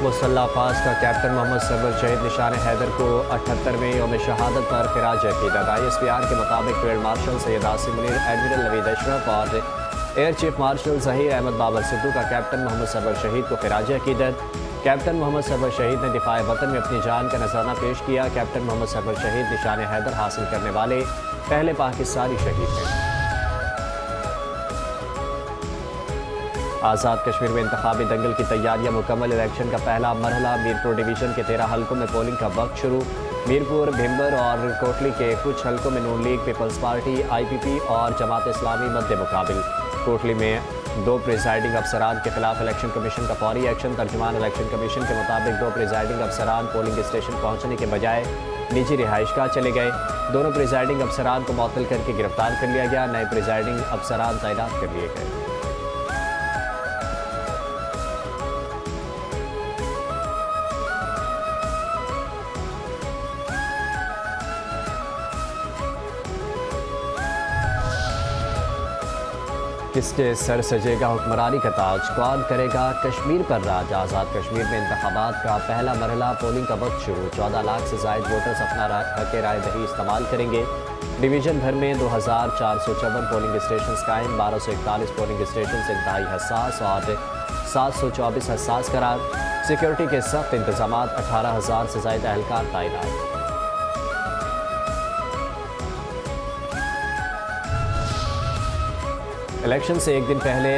मुसल्लह अफवाज का captain Mohammad server शहीद निशान हैदर को 78वें यौम शहादत पर खिराज अकीदत। ISPR के मुताबिक field marshal Syed Asim Munir, admiral Naveed Ashraf और air chief marshal Zaheer Ahmed Babar Sidhu का कैप्टन मोहम्मद सरवर शहीद को खिराज अकीदत। कैप्टन मोहम्मद सरवर शहीद ने दिफा वतन में अपनी जान का नजराना पेश किया। कैप्टन मोहम्मद सरवर शहीद निशान हैदर हासिल करने वाले पहले पाकिस्तानी शहीद हैं। आज़ाद कश्मीर में इंतखाबी दंगल की तैयारियां मुकम्मल। इलेक्शन का पहला मरहला मीरपुर डिवीज़न के 13 हलकों में पोलिंग का वक्त शुरू। मीरपुर, भिम्बर और कोटली के कुछ हलकों में नून लीग, पीपल्स पार्टी, IPP और जमात इस्लामी मद्दे मुकाबिल। कोटली में 2 प्रिजाइडिंग अफसरान के खिलाफ इलेक्शन कमीशन का फौरी एक्शन। तर्जुमान इलेक्शन कमीशन के मुताबिक 2 प्रिजाइडिंग अफसरान पोलिंग स्टेशन पहुंचने के बजाय निजी रिहाइशगाह चले गए। दोनों प्रिजाइडिंग अफसरान को मुअत्तल करके गिरफ्तार कर लिया गया। नए प्रिजाइडिंग अफसरान तैनात कर लिए गए। किसके सर सजेगा हुक्मरानी का ताज, कौन करेगा कश्मीर पर राज। आज़ाद कश्मीर में इंतखाबात का पहला मरहला, पोलिंग का वक्त शुरू। 14 लाख से ज़ायद वोटर्स अपना हक़ राय दही इस्तेमाल करेंगे। डिवीज़न भर में 2454 पोलिंग स्टेशन कायम। 1241 पोलिंग स्टेशन इंतहाई हसास और 724 हसास करार। सिक्योरिटी के सख्त इंतजाम, 18,000 से ज़ायद एहलकार तैनात। इलेक्शन से एक दिन पहले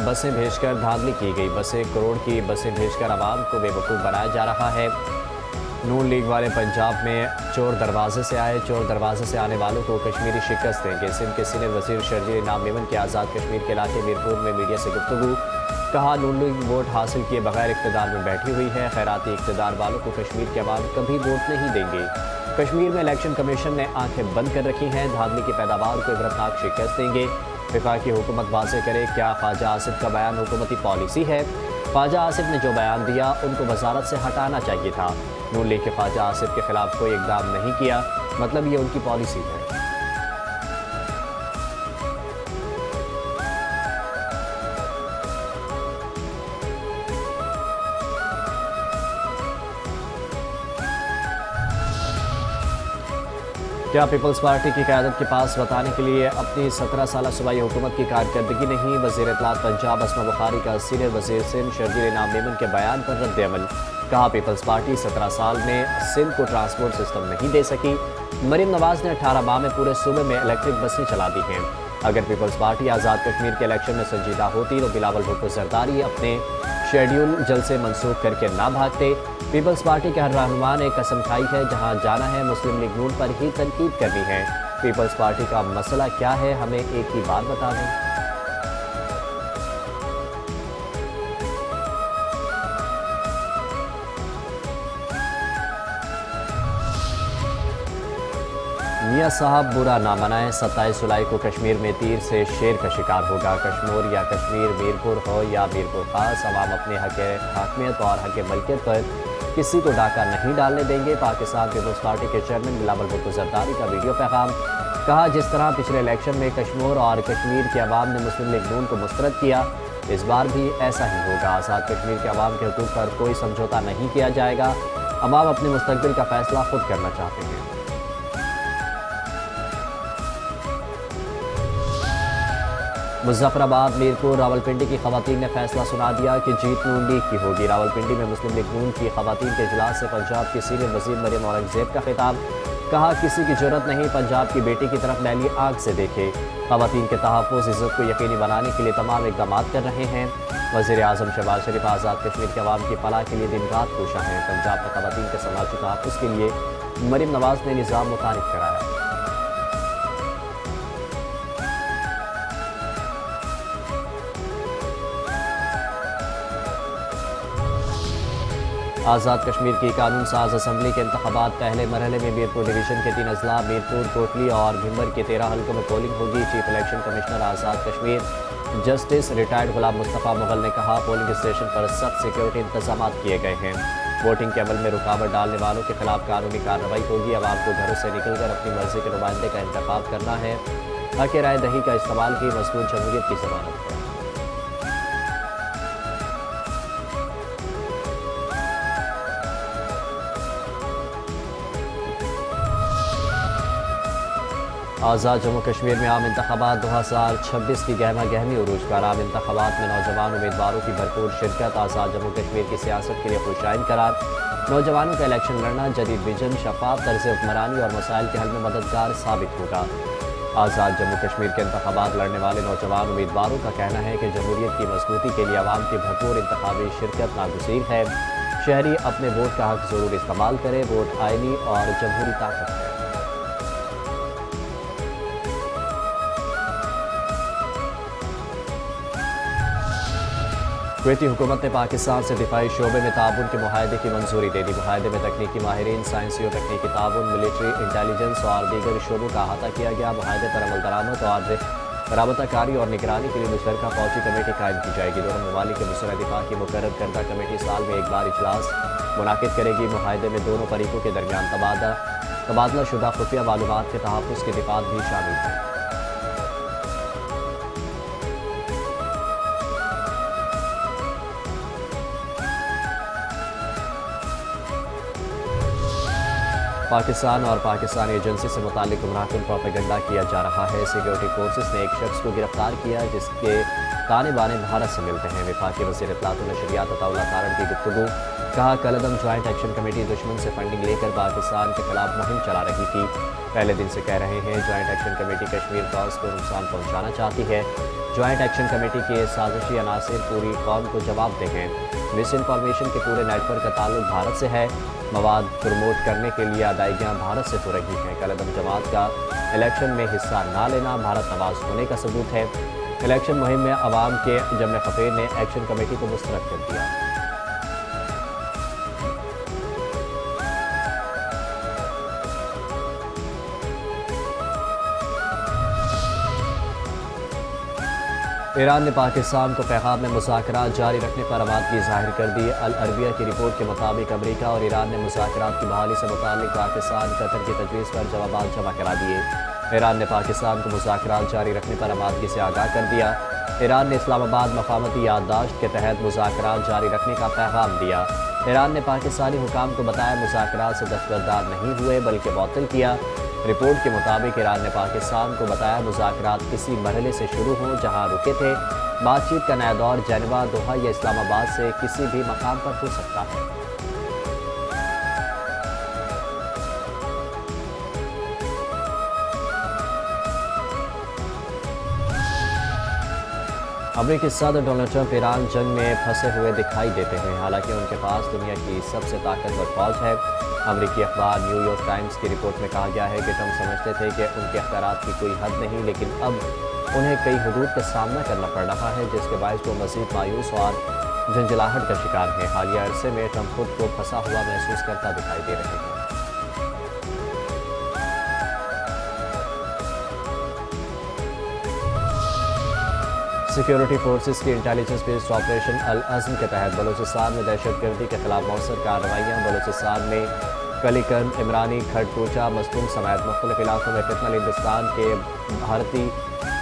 बसें भेजकर धांधली की गई। बसें करोड़ की बसें भेजकर आवाम को बेवकूफ़ बनाया जा रहा है। नून लीग वाले पंजाब में चोर दरवाजे से आए। चोर दरवाजे से आने वालों को कश्मीरी शिकस्त देंगे। सिंध के सीनियर वजीर शर्जील इनाम मेमन के आज़ाद कश्मीर के इलाके मीरपुर में मीडिया से गुफ्तगू। कहा, नून लीग वोट हासिल किए बगैर इक़्तिदार में बैठी हुई है। खैराती इक़्तिदार वालों को कश्मीर के अवाम कभी वोट नहीं देंगे। कश्मीर में इलेक्शन कमीशन ने आंखें बंद कर रखी हैं। धांधली की पैदावार को इबरतनाक शिकस्त देंगे। वफाकी हुकूमत वाज़ेह करे, क्या ख्वाजा आसिफ का बयान हुकूमती पॉलिसी है? ख्वाजा आसिफ ने जो बयान दिया उनको वजारत से हटाना चाहिए था। नून लीग के ख्वाजा आसिफ के खिलाफ कोई इकदाम नहीं किया, मतलब ये उनकी पॉलिसी है। क्या पीपल्स पार्टी की क़यादत के पास बताने के लिए अपनी 17 साल सूबाई हुकूमत की कारकर्दगी नहीं? वज़ीर इत्तलात पंजाब अस्मा बुखारी का सीनियर वज़ीर सिंध शर्जील इनाम मेमन के बयान पर रद्द अमल। कहा, पीपल्स पार्टी 17 साल में सिंध को ट्रांसपोर्ट सिस्टम नहीं दे सकी। मरीम नवाज ने 18 माह में पूरे सूबे में इलेक्ट्रिक बसें चला दी हैं। अगर पीपल्स पार्टी आज़ाद कश्मीर के इलेक्शन में संजीदा होती तो बिलावल भुट्टो जरदारी अपने शेड्यूल जलसे मनसूख करके ना भागते। पीपल्स पार्टी के हर रहनुमा ने कसम खाई है, जहां जाना है मुस्लिम लीग नून पर ही तनकीद करनी है। पीपल्स पार्टी का मसला क्या है, हमें एक ही बात बता दें। मियां साहब बुरा ना मनाएं, 27 जुलाई को कश्मीर में तीर से शेर का शिकार होगा। कश्मीर या कश्मीर, मीरपुर हो या मीरपुर खास, अवाम अपने हक़ हाकमियत और हक़ मलकियत पर किसी को डाका नहीं डालने देंगे। पाकिस्तान पीपल्स पार्टी के चेयरमैन बिलावल भुट्टो जरदारी का वीडियो पैगाम। कहा, जिस तरह पिछले इलेक्शन में कश्मीर और कश्मीर के अवाम ने मुस्लिम लीग नून को मुस्तरद किया, इस बार भी ऐसा ही होगा। आज़ाद कश्मीर के अवाम के हुकूक पर कोई समझौता नहीं किया जाएगा। अवाम अपने मुस्तकबिल का फैसला खुद करना चाहते हैं। मुजफ्फराबाद, मीरपुर, रावलपिंडी की खवातीन ने फैसला सुना दिया कि जीत नून लीग की होगी। रावलपिंडी में मुस्लिम लीग नून की खवातीन के इजलास से पंजाब की सीनियर वजीर मरियम औरंगजेब का खिताब। कहा, किसी की जरूरत नहीं पंजाब की बेटी की तरफ नैली आंख से देखे। खवातीन के तहफ़्फ़ुज़ इज़्ज़त को यकीनी बनाने के लिए तमाम इक़दाम कर रहे हैं। वज़ीर आज़म शहबाज शरीफ आज़ाद कश्मीर के अवाम की फलाह के लिए दिन रात कोशा हैं। पंजाब में खवातीन के समाजी तहफ़्फ़ुज़ के लिए मरियम नवाज ने निज़ाम मुतारिफ कराया। आज़ाद कश्मीर की कानून साज असम्बली के इंतखाबात पहले मरहले में मीरपुर डिवीज़न के 3 अजला मीरपुर, कोटली और भिम्बर के 13 हलकों में पोलिंग होगी। Chief election commissioner Azad Kashmir justice retired गुलाम मुस्तफ़ा मुगल ने कहा, पोलिंग स्टेशन पर सख्त सिक्योरिटी इंतजाम किए गए हैं। वोटिंग के अमल में रुकावट डालने वालों के खिलाफ कानूनी कार्रवाई होगी। आवाम को घरों से निकलकर अपनी मर्जी के नुमाइंदे का इंतखाब करना है। हक़ राय दही का इस्तेमाल ही मज़बूत जमहूरियत की ज़मानत है। آزاد جموں کشمیر میں عام انتخابات 2026 کی گہما گہمی عروج پر عام انتخابات میں نوجوان امیدواروں کی بھرپور شرکت آزاد جموں کشمیر کی سیاست کے لیے خوشائن قرار نوجوانوں کا الیکشن لڑنا جدید ویژن شفاف طرز حکمرانی اور مسائل کے حل میں مددگار ثابت ہوگا۔ آزاد جموں کشمیر کے انتخابات لڑنے والے نوجوان امیدواروں کا کہنا ہے کہ جمہوریت کی مضبوطی کے لیے عوام کی بھرپور انتخابی شرکت ناگزیر ہے۔ شہری اپنے ووٹ کا حق ضرور استعمال کرے، ووٹ آئینی اور جمہوری طاقت ہے۔ کویتی حکومت نے پاکستان سے دفاعی شعبے میں تعاون کے معاہدے کی منظوری دے دی۔ معاہدے میں تکنیکی ماہرین، سائنسی و تکنیکی تعاون، ملٹری انٹیلیجنس اور دیگر شعبوں کا احاطہ کیا گیا۔ معاہدے پر عمل درآمد اور رابطہ کاری اور نگرانی کے لیے مشترکہ فوجی کمیٹی قائم کی جائے گی۔ دونوں ممالک کے وزراء دفاع کی مقرر کردہ کمیٹی سال میں ایک بار اجلاس منعقد کرے گی۔ معاہدے میں دونوں فریقوں کے درمیان تبادلہ شدہ خفیہ معلومات کے تحفظ کے دفعات بھی شامل ہیں۔ پاکستان اور پاکستانی ایجنسی سے متعلق گمراہ کن پروپیگنڈا کیا جا رہا ہے۔ سیکیورٹی فورسز نے ایک شخص کو گرفتار کیا جس کے تانے بانے بھارت سے ملتے ہیں۔ وفاقی وزیر اطلاعات و نشریات عطا اللہ تارڑ کی گفتگو، کہا کالعدم جوائنٹ ایکشن کمیٹی دشمن سے فنڈنگ لے کر پاکستان کے خلاف مہم چلا رہی تھی۔ پہلے دن سے کہہ رہے ہیں joint action committee Kashmir cause کو نقصان پہنچانا چاہتی ہے۔ جوائنٹ ایکشن کمیٹی کے سازشی عناصر پوری قوم کو جواب دہ ہیں۔ مس انفارمیشن کے پورے نیٹ ورک کا تعلق بھارت سے ہے۔ مواد پروموٹ کرنے کے لیے ادائیگیاں بھارت سے ہو رہی ہیں۔ کالعدم جماعت کا الیکشن میں حصہ نہ لینا بھارت نواز ہونے کا ثبوت ہے۔ الیکشن مہم میں عوام کے جمع خفیر نے ایکشن کمیٹی کو مسترد کر دیا۔ ایران نے پاکستان کو پیغام میں مذاکرات جاری رکھنے پر آمادگی ظاہر کر دی۔ العربیہ کی رپورٹ کے مطابق امریکہ اور ایران نے مذاکرات کی بحالی سے متعلق پاکستان قطر کی تجویز پر جوابات جمع کرا دیے۔ ایران نے پاکستان کو مذاکرات جاری رکھنے پر آمادگی سے آگاہ کر دیا۔ ایران نے اسلام آباد مفاہمتی یادداشت کے تحت مذاکرات جاری رکھنے کا پیغام دیا۔ ایران نے پاکستانی حکام کو بتایا مذاکرات سے دستبردار نہیں ہوئے بلکہ معطل کیا۔ رپورٹ کے مطابق ایران نے پاکستان کو بتایا مذاکرات کسی مرحلے سے شروع ہوں جہاں رکے تھے۔ بات چیت کا نیا دور جنیوا، دوحہ یا اسلام آباد سے کسی بھی مقام پر ہو سکتا ہے۔ امریکی صدر ڈونلڈ ٹرمپ ایران جنگ میں پھنسے ہوئے دکھائی دیتے ہیں، حالانکہ ان کے پاس دنیا کی سب سے طاقتور فوج ہے۔ امریکی اخبار نیو یارک ٹائمز کی رپورٹ میں کہا گیا ہے کہ ٹرمپ سمجھتے تھے کہ ان کے اختیارات کی کوئی حد نہیں، لیکن اب انہیں کئی حدود کا سامنا کرنا پڑ رہا ہے جس کے باعث وہ مزید مایوس اور جھنجھلاہٹ کا شکار ہیں۔ حالیہ عرصے میں ٹرمپ خود کو پھنسا ہوا محسوس کرتا دکھائی دے رہے ہیں۔ سیکیورٹی فورسز کی انٹیلیجنس بیسڈ آپریشن العزم کے تحت بلوچستان میں دہشت گردی کے خلاف مؤثر کارروائیاں۔ بلوچستان میں کلیکن، عمرانی، کھڑ کوچہ، مستونگ سمیت مختلف علاقوں میں فتنہ ہندوستان کے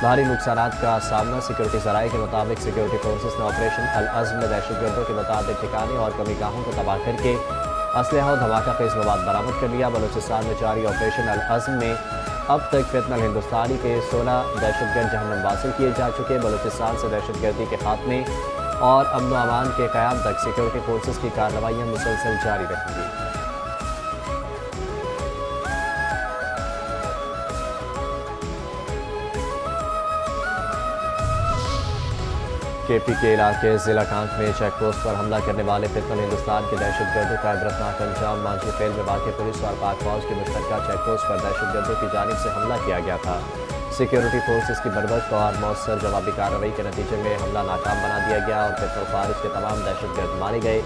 بھاری نقصانات کا سامنا۔ سیکیورٹی ذرائع کے مطابق سیکیورٹی فورسز نے آپریشن العزم میں دہشت گردوں کے متعدد ٹھکانے اور کمی گاہوں کو تباہ کر کے اسلحہ و دھماکہ خیز مواد برآمد کر لیا۔ بلوچستان میں جاری آپریشن العزم میں اب تک فتنہ ہندوستانی کے 16 دہشت گرد جہنم واصل کیے جا چکے۔ بلوچستان سے دہشت گردی کے خاتمے اور امن و امان کے قیام تک سیکیورٹی فورسز کی کارروائیاں مسلسل جاری رہیں گی۔ کے پی کے علاقے ضلع کانک میں چیک پوسٹ پر حملہ کرنے والے فتنہ ہندوستان کے دہشت گردوں کا عبرتناک انجام۔ مانجھی فیل میں واقع پولیس اور پاک فوج کے مشترکہ چیک پوسٹ پر دہشت گردوں کی جانب سے حملہ کیا گیا تھا۔ سیکیورٹی فورسز کی بروقت اور مؤثر جوابی کارروائی کے نتیجے میں حملہ ناکام بنا دیا گیا اور فتنہ الخوارج کے تمام دہشت گرد مارے گئے۔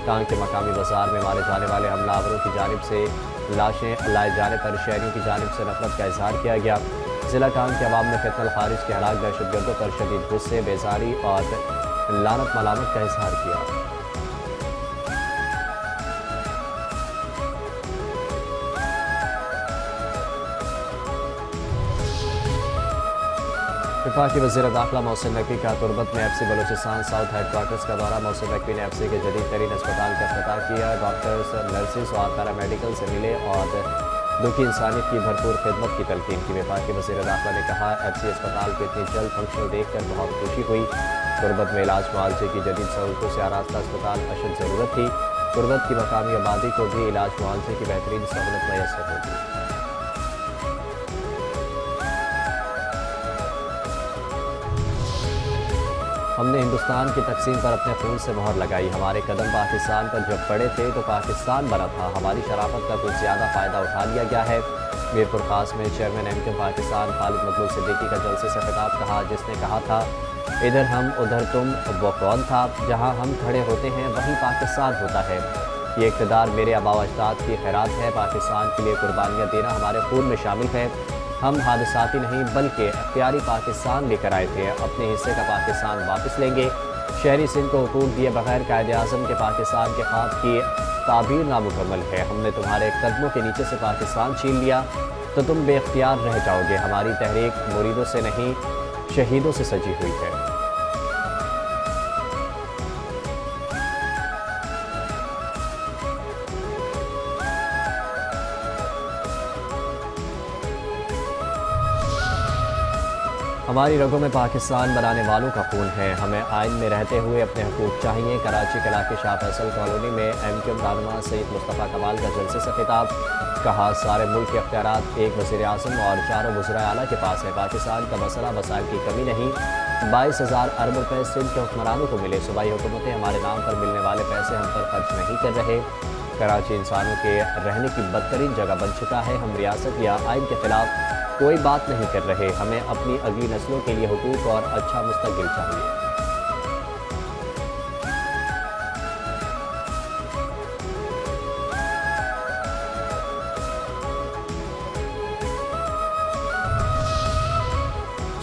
کانک کے مقامی بازار میں مارے جانے والے حملہ آوروں کی جانب سے لاشیں لائے جانے پر شہریوں کی جانب سے نفرت کا اظہار کیا گیا۔ ضلع کانک کے عوام نے فتنہ الخوارج کے ہلاک دہشت گردوں پر شدید غصے، بیزاری اور لعنت ملامت کا اظہار کیا۔ وفاقی وزیر داخلہ محسن نقوی کا تربت میں F C Balochistan south headquarters کا دورہ۔ محسن نقوی نے ایف سی کے جدید ترین اسپتال کا افتتاح کیا۔ ڈاکٹرز، نرسز اور پیرامیڈیکل سے ملے اور दुखी इंसानियत की भरपूर खिदमत की तलकीन की। वफाकी वज़ीर दाखिला ने कहा, FC अस्पताल को इतनी जल्द फंक्शनल देखकर बहुत खुशी हुई। गुरबत में इलाज मुआवजे की जदीद सहूलतों से आरास्ता अस्पताल अशद ज़रूरत थी। गुरबत की मकामी आबादी को भी इलाज मुआवजे की बेहतरीन सहूलत मैसर होगी। हमने हिंदुस्तान की तकसीम पर अपने खून से मोहर लगाई। हमारे कदम पाकिस्तान पर जब पड़े थे तो पाकिस्तान बना था। हमारी शराफत का कुछ ज़्यादा फ़ायदा उठा लिया गया है। मीरपुर खास में चेयरमैन MKM पाकिस्तान खालिद मकबूल सिद्दीकी का जलसे से खिताब कहा, जिसने कहा था, इधर हम उधर तुम, वो कौन था? जहाँ हम खड़े होते हैं वहीं पाकिस्तान होता है। ये इक़्तिदार मेरे आबा व अजदाद की खैरात है। पाकिस्तान के लिए कुर्बानियाँ देना हमारे खून में शामिल है। हम हादसाती नहीं बल्कि अख्तियारी पाकिस्तान लेकर आए थे। अपने हिस्से का पाकिस्तान वापस लेंगे। शहरी सिंध को हुकूक दिए बगैर कायदे आज़म के पाकिस्तान के ख्वाब की ताबीर नामुकम्मल है। हमने तुम्हारे कदमों के नीचे से पाकिस्तान छीन लिया तो तुम बेख्तियार रह जाओगे। हमारी तहरीक मुरीदों से नहीं, शहीदों से सजी हुई है। हमारी रगों में पाकिस्तान बनाने वालों का खून है। हमें आइन में रहते हुए अपने हकूक़ चाहिए। कराची के इलाके शाह फैसल कॉलोनी में MKM रहनुमा सईद मुस्तफ़ा कमाल का जलसे से खिताब। कहा, सारे मुल्क के अख्तियारात एक वज़ीर आज़म और चारों वज़राए आला के पास है। पाकिस्तान का मसला वसाइल की कमी नहीं। 22,000 अरब रुपये सिंध के हुक्मरानों को मिले। सूबाई हुकूमतें हमारे नाम पर मिलने वाले पैसे हम पर खर्च नहीं कर रहे। कराची इंसानों के रहने की बदतरीन जगह बन चुका है। हम रियासत या आइन के खिलाफ कोई बात नहीं कर रहे। हमें अपनी अगली नस्लों के लिए हुकूक और अच्छा मुस्तक़बिल चाहिए।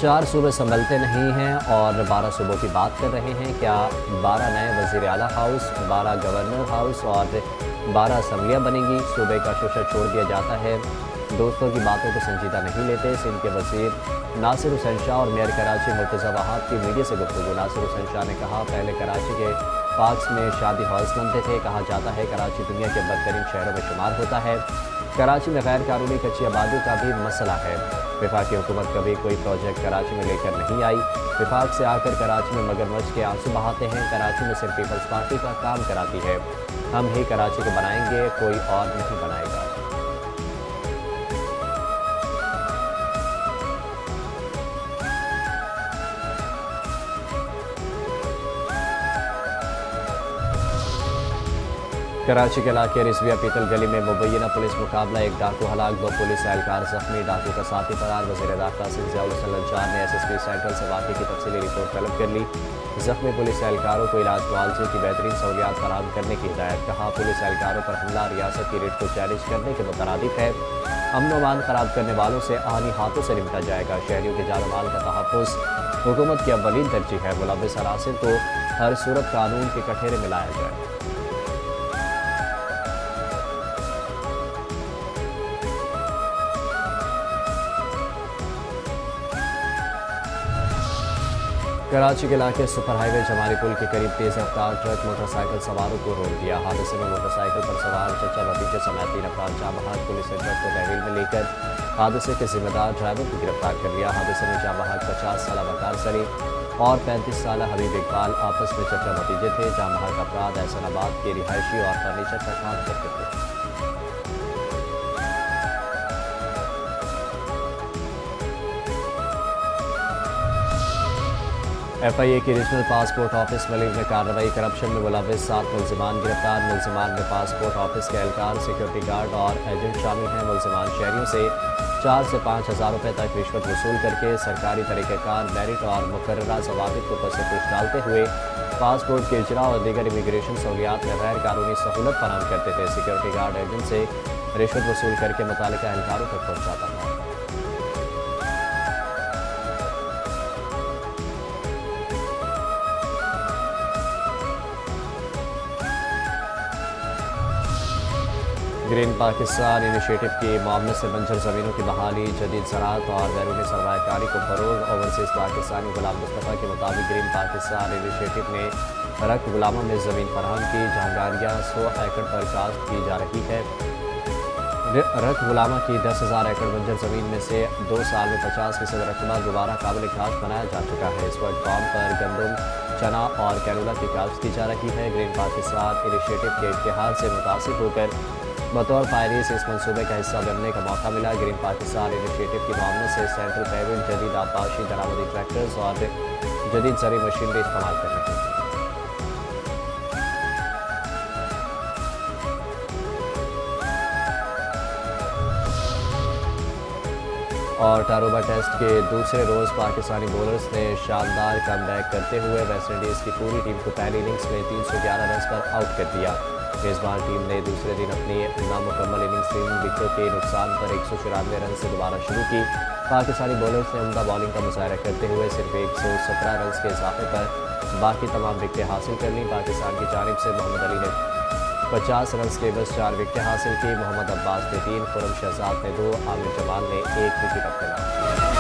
चार सूबे संभलते नहीं हैं और 12 सूबों की बात कर रहे हैं। क्या 12 नए वज़ीर आला हाउस, 12 गवर्नर हाउस और 12 असम्बलियाँ बनेंगी? सूबे का शोषण छोड़ दिया जाता है। दोस्तों की बातों को संजीदा नहीं लेते। सिंध के वज़ीर नासिर हुसैन शाह और मेयर कराची मुर्तज़ा वहाब की मीडिया से गुफ्तगू। नासिर हुसैन शाह ने कहा, पहले कराची के पार्क्स में शादी हॉल्स बनते थे। कहा जाता है कराची दुनिया के बदतरीन शहरों में शुमार होता है। कराची में गैर कानूनी कच्ची आबादी का भी मसला है। वफाकी हुकूमत कभी कोई प्रोजेक्ट कराची में लेकर नहीं आई। वफाक से आकर कराची में मगरमच्छ के आंसू बहाते हैं। कराची में सिर्फ पीपल्स पार्टी का काम कराती है। हम ही कराची को बनाएंगे, कोई और नहीं बनाएगा। कराची के इलाके रिजविया पीतल गली में मुबैना पुलिस मुकाबला। एक डाकू हलाक, 2 पुलिस एहलकार जख्मी। डाकू का साथी फरार। वज़ीर दाखिला सिंध ज़ियाउल हसन लंचार ने SSP सेंट्रल से वाक़े की तफसीली रिपोर्ट तलब कर ली। जख्मी पुलिस एहलकारों को इलाज मुआवजे की बेहतरीन सहूलियात फराहम करने की हिदायत। कहा, पुलिस एहलकारों पर हमला रियासत की रेट को चैलेंज करने के मुतरादिफ है। अमन व अमान खराब करने वालों से आनी हाथों से निपटा जाएगा। शहरियों के जान माल का तहफ़्फ़ुज़ हुकूमत की अव्वलीन तरजीह है। मुलव्विस अनासिर को हर सूरत कानून के कठेरे में लाया जाए। कराची के इलाके सुपर हाईवे जमारी पुल के करीब तेज़ रफ्तार ट्रक मोटरसाइकिल सवारों को रोक दिया। हादसे में मोटरसाइकिल पर सवार चचा भतीजे समेत 3 अफराद जाँ बहक। पुलिस ने ट्रक को तहवील में लेकर हादसे के जिम्मेदार ड्राइवर को गिरफ्तार कर लिया। हादसे में जाँ बहक 50 साल वकार सरी और 35 साल हबीब इकबाल आपस में चचा भतीजे थे। जाँ बहक अफराद एहसनाबाद के रिहायशी और फर्नीचर का काम करते थे। FIA की रीजनल पासपोर्ट ऑफिस मलिक में कार्रवाई। करप्शन में मुलव्विस 7 मुलजिमान गिरफ्तार। मुलजिमान में पासपोर्ट ऑफिस के एहलकार, सिक्योरिटी गार्ड और एजेंट शामिल हैं। मुलजिमान शहरियों से 4 से 5 हज़ार रुपये तक रिश्वत वसूल करके सरकारी तरीक़ेकार, मेरिट और मुकर्ररा ज़वाबित को पस पुश डालते हुए पासपोर्ट के इजरा और दीगर इमिग्रेशन सहूलियात में गैर कानूनी सहूलत फराहम करते थे। सिक्योरिटी गार्ड एजेंट से रिश्वत वसूल करके मुतालिका एहलकारों तक पहुँचाता था। ग्रीन पाकिस्तान इनिशिएटिव के मामले से बंजर ज़मीनों की बहाली, जदीद ज़राअत और बैरूनी सरमायाकारी को फ़रोग़। ओवरसीज़ पाकिस्तानी गुलाम मुस्तफ़ा के मुताबिक ग्रीन पाकिस्तान इनिशिएटिव ने रक्त गुलामों में ज़मीन फराहम की। जहांगारियाँ 100 एकड़ पर काश्त की जा रही है। रख गुलामा की 10,000 एकड़ बंजर जमीन में से 2 साल में 50% रकबा दोबारा काबिल काश्त बनाया जा चुका है। इस वक्त फार्म पर गंदम, चना और कैनोला की काश्त की जा रही है। ग्रीन पाकिस्तान इनिशिएटिव के इत्तेहाद से मुतासिर होकर बतौर पायरेस इस मंसूबे का हिस्सा बनने का मौका मिला। ग्रीन पाकिस्तान इनिशिएटिव की मामलों से सेंट्रल पेमेंट, जदीद आबपाशी, दरामदी ट्रैक्टर्स और जदीद जरी मशीनरी इस्तेमाल कर रहे हैं। और टारोबा टेस्ट के दूसरे रोज़ पाकिस्तानी बॉलर्स ने शानदार कमबैक करते हुए वेस्ट इंडीज़ की पूरी टीम को पहली इनिंग्स में 311 रन पर आउट कर दिया। मेज़बान टीम ने दूसरे दिन अपनी नामुकम्मल इनिंग्स 3 विकेटों के नुकसान पर 194 रन से दोबारा शुरू की। पाकिस्तानी बॉलर्स ने उम्दा बॉलिंग का मुजाहरा करते हुए सिर्फ 117 रन के इजाफे पर बाकी तमाम विकेटें हासिल कर लीं। पाकिस्तान की जानिब से मोहम्मद अली ने 50 रन के बस 4 विकेटें हासिल की। मोहम्मद अब्बास ने 3, खुरम शहजाद ने 2, आमिर जमाल ने 1 विकेट अपने नाम।